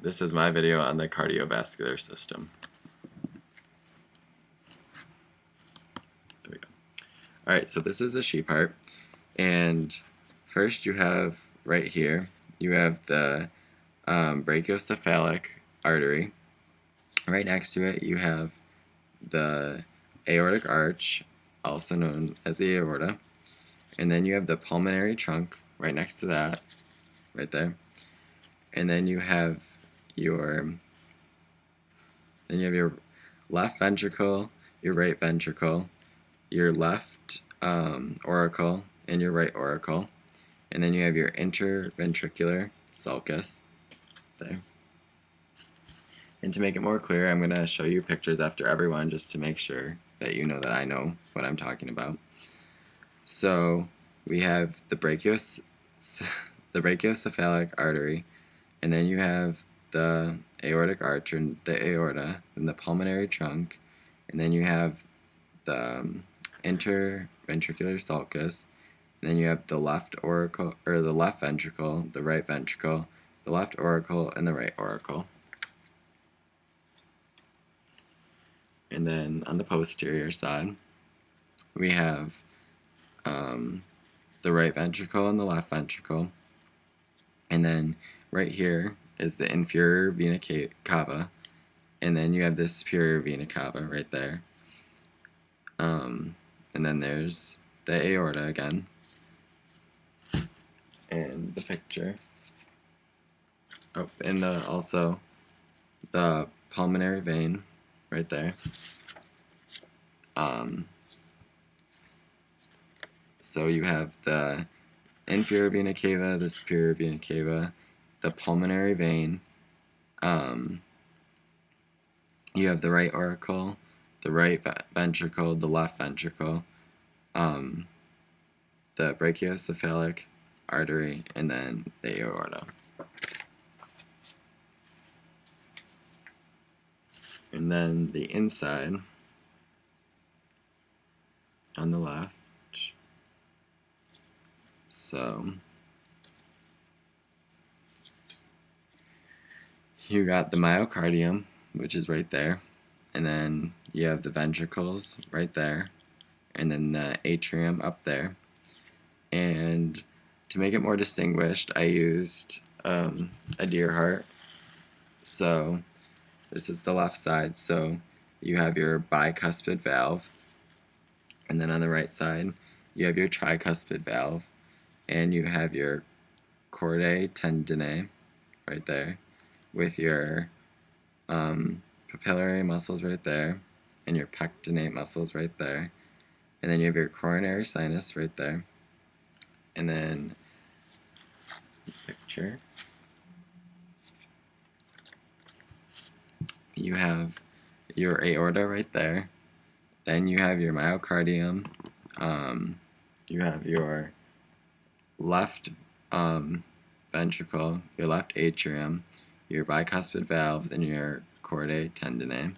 This is my video on the cardiovascular system. There we go. Alright, so this is the sheep heart, and first you have right here, you have the brachiocephalic artery. Right next to it you have the aortic arch, also known as the aorta, and then you have the pulmonary trunk right next to that, right there, and then you have your left ventricle, your right ventricle, your left auricle, and your right auricle, and then you have your interventricular sulcus there. And to make it more clear, I'm going to show you pictures after everyone just to make sure that you know that I know what I'm talking about. So we have the brachiocephalic artery, and then you have the aortic arch, or the aorta, and the pulmonary trunk, and then you have the interventricular sulcus, and then you have the left auricle, or the left ventricle, the right ventricle, the left auricle, and the right auricle. And then on the posterior side, we have the right ventricle and the left ventricle, and then right here is the inferior vena cava, and then you have the superior vena cava right there, and then there's the aorta again, and the picture, and also the pulmonary vein right there. So you have the inferior vena cava, the superior vena cava, the pulmonary vein, you have the right auricle, the right ventricle, the left ventricle, the brachiocephalic artery, and then the aorta. And then the inside on the left. So you got the myocardium, which is right there, and then you have the ventricles right there, and then the atrium up there. And to make it more distinguished, I used a deer heart. So this is the left side, so you have your bicuspid valve, and then on the right side you have your tricuspid valve, and you have your chordae tendineae right there, with your papillary muscles right there, and your pectinate muscles right there, and then you have your coronary sinus right there, and then picture, you have your aorta right there, then you have your myocardium, you have your left ventricle, your left atrium, your bicuspid valves, and your chordae tendineae.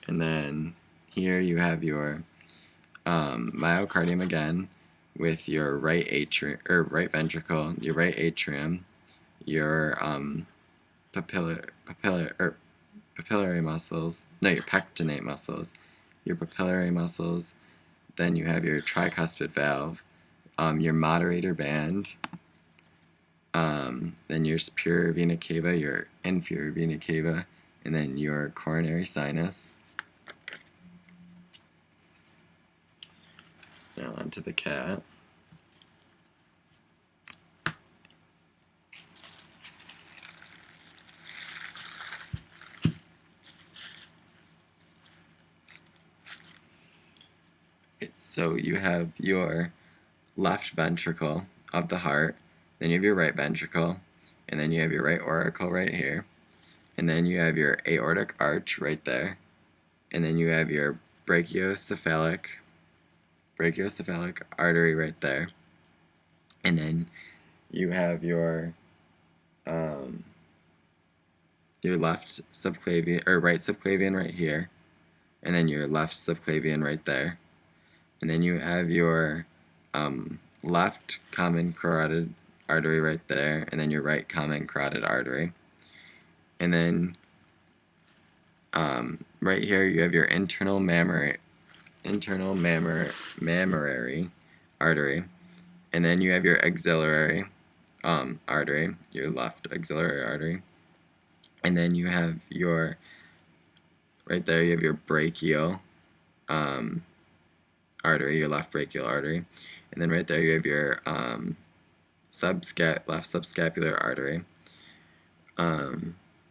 And then here you have your myocardium again, with your right atrium, or right ventricle, your right atrium, your papillary muscles, no, your pectinate muscles, your papillary muscles. Then you have your tricuspid valve, your moderator band, then your superior vena cava, your inferior vena cava, and then your coronary sinus. Now onto the cat. So you have your left ventricle of the heart, then you have your right ventricle, and then you have your right auricle right here, and then you have your aortic arch right there, and then you have your brachiocephalic artery right there, and then you have your left subclavian, or right subclavian right here, and then your left subclavian right there. And then you have your left common carotid artery right there, and then your right common carotid artery. And then right here you have your internal mammary artery, and then you have your axillary artery, your left axillary artery, and then you have your right there you have your brachial artery, your left brachial artery, and then right there you have your left subscapular artery.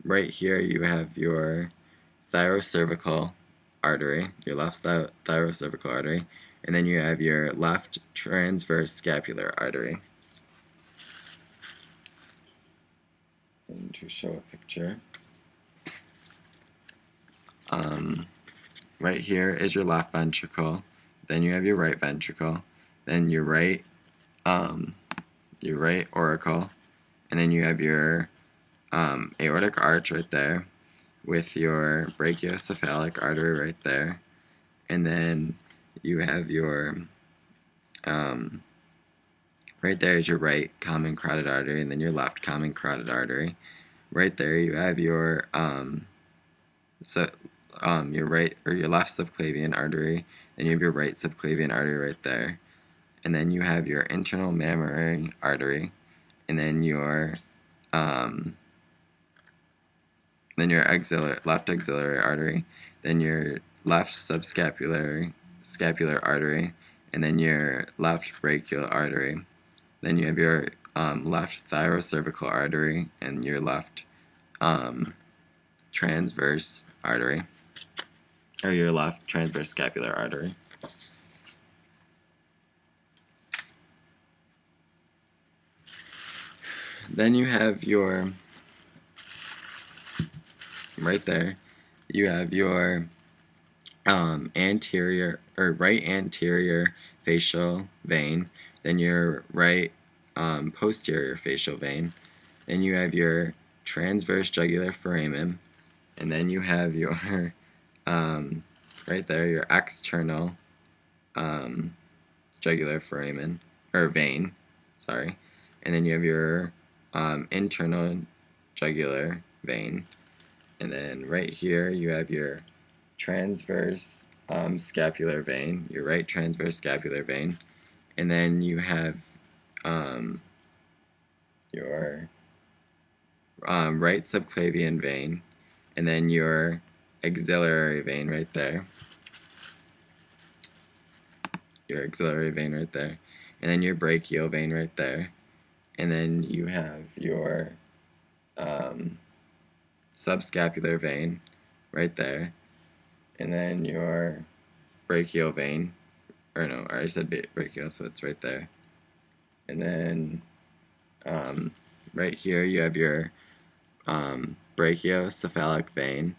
Right here you have your thyrocervical artery, your left thyrocervical artery, and then you have your left transverse scapular artery. And to show a picture, right here is your left ventricle, then you have your right ventricle, then your right auricle, and then you have your aortic arch right there with your brachiocephalic artery right there, and then you have your right there is your right common carotid artery, and then your left common carotid artery. Right there you have your your right or your left subclavian artery, then you have your right subclavian artery right there, and then you have your internal mammary artery, and then your left axillary artery, then your left scapular artery, and then your left brachial artery. Then you have your left thyrocervical artery and your left transverse artery, or your left transverse scapular artery. Then you have your right there, you have your anterior or right anterior facial vein, then your right posterior facial vein, then you have your transverse jugular foramen, and then you have your right there your external jugular foramen or vein, sorry, and then you have your internal jugular vein, and then right here you have your transverse scapular vein, your right transverse scapular vein, and then you have your right subclavian vein, and then your axillary vein right there, and then your brachial vein right there, and then you have your subscapular vein right there, and then your brachial vein, or no, I already said brachial, so it's right there, and then right here you have your brachiocephalic vein,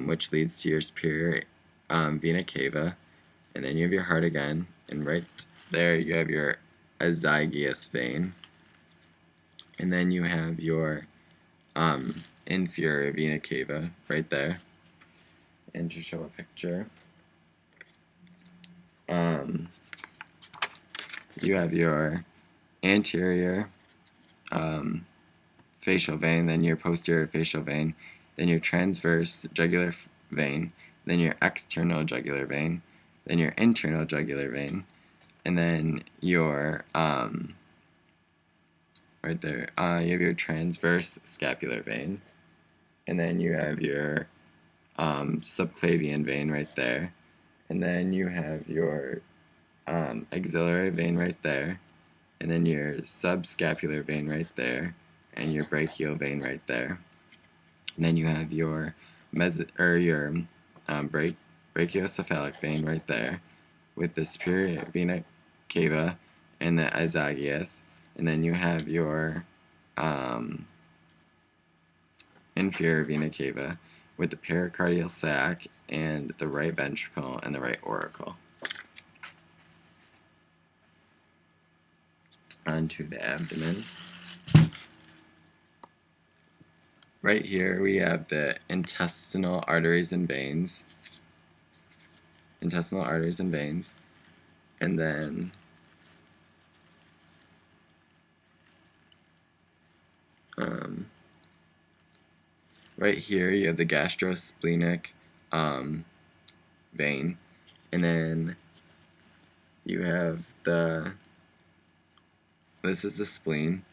which leads to your superior vena cava, and then you have your heart again, and right there you have your azygous vein, and then you have your inferior vena cava right there. And to show a picture, you have your anterior facial vein, then your posterior facial vein, then your transverse jugular vein, then your external jugular vein, then your internal jugular vein, and then your right there you have your transverse scapular vein, and then you have your subclavian vein right there, and then you have your axillary vein right there, and then your subscapular vein right there, and your brachial vein right there. And then you have your brachiocephalic vein right there, with the superior vena cava and the azygous, and then you have your inferior vena cava with the pericardial sac and the right ventricle and the right auricle. Onto the abdomen. Right here we have the intestinal arteries and veins. And then right here you have the gastrosplenic vein, and then you have this is the spleen,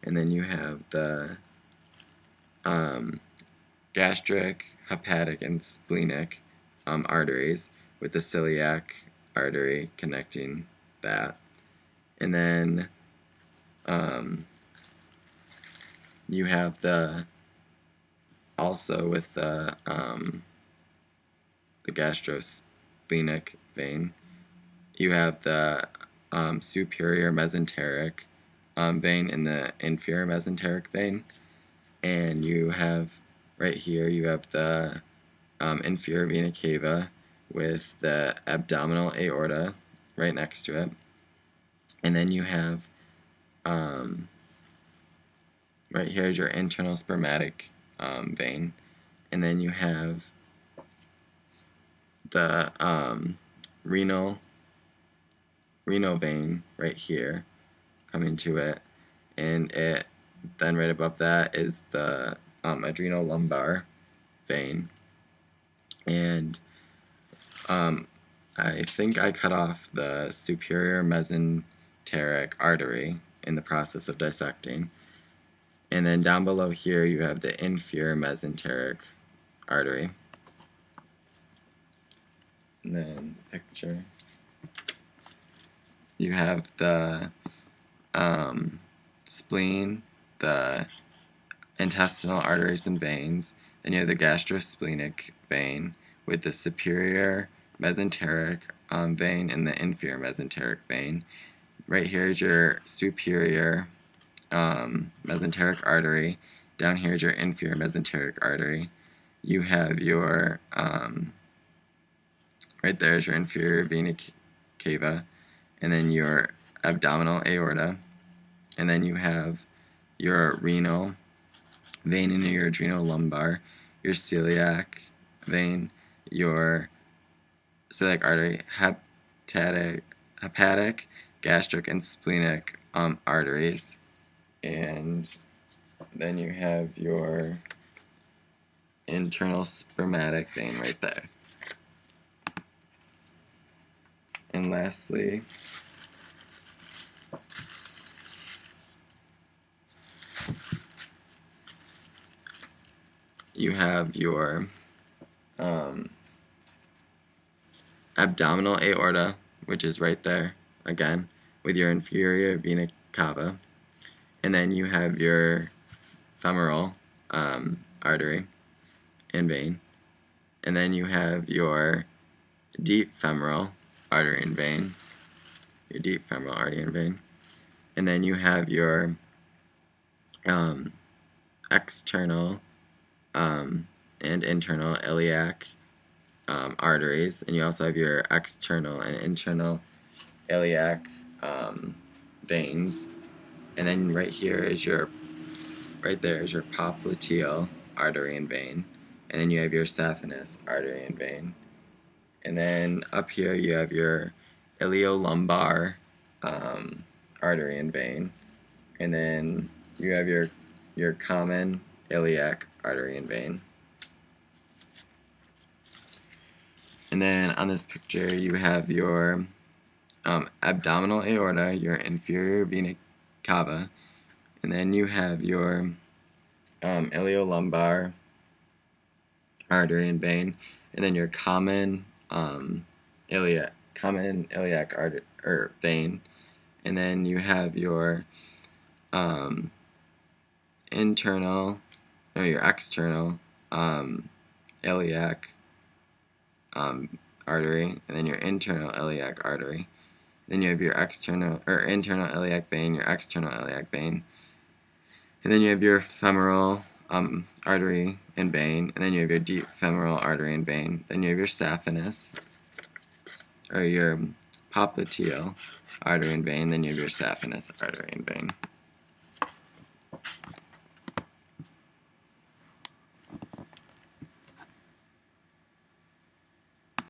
and then you have the gastric, hepatic, and splenic arteries with the celiac artery connecting that. And then you have also with the gastrosplenic vein, you have the superior mesenteric vein and the inferior mesenteric vein. And you have right here, you have the inferior vena cava with the abdominal aorta right next to it. And then you have right here is your internal spermatic vein. And then you have the renal vein right here coming to it. And then right above that is the adrenal lumbar vein. And I think I cut off the superior mesenteric artery in the process of dissecting. And then down below here you have the inferior mesenteric artery. And then picture. You have the spleen, the intestinal arteries and veins, then you have the gastrosplenic vein with the superior mesenteric vein and the inferior mesenteric vein. Right here is your superior mesenteric artery. Down here is your inferior mesenteric artery. You have your, right there is your inferior vena cava, and then your abdominal aorta, and then you have your renal vein in your adrenal lumbar, your celiac vein, your celiac artery, hepatic, gastric, and splenic arteries, and then you have your internal spermatic vein right there. And lastly, you have your abdominal aorta, which is right there again with your inferior vena cava, and then you have your femoral artery and vein, and then you have your deep femoral artery and vein, and then you have your external and internal iliac arteries, and you also have your external and internal iliac veins, and then right there is your popliteal artery and vein, and then you have your saphenous artery and vein, and then up here you have your iliolumbar artery and vein, and then you have your common iliac artery and vein. And then on this picture you have your abdominal aorta, your inferior vena cava, and then you have your iliolumbar artery and vein, and then your common iliac artery or vein, and then you have your your external iliac artery, and then your internal iliac artery. Then you have your internal iliac vein, your external iliac vein, and then you have your femoral artery and vein, and then you have your deep femoral artery and vein. Then you have your saphenous, or your popliteal artery and vein. Then you have your saphenous artery and vein.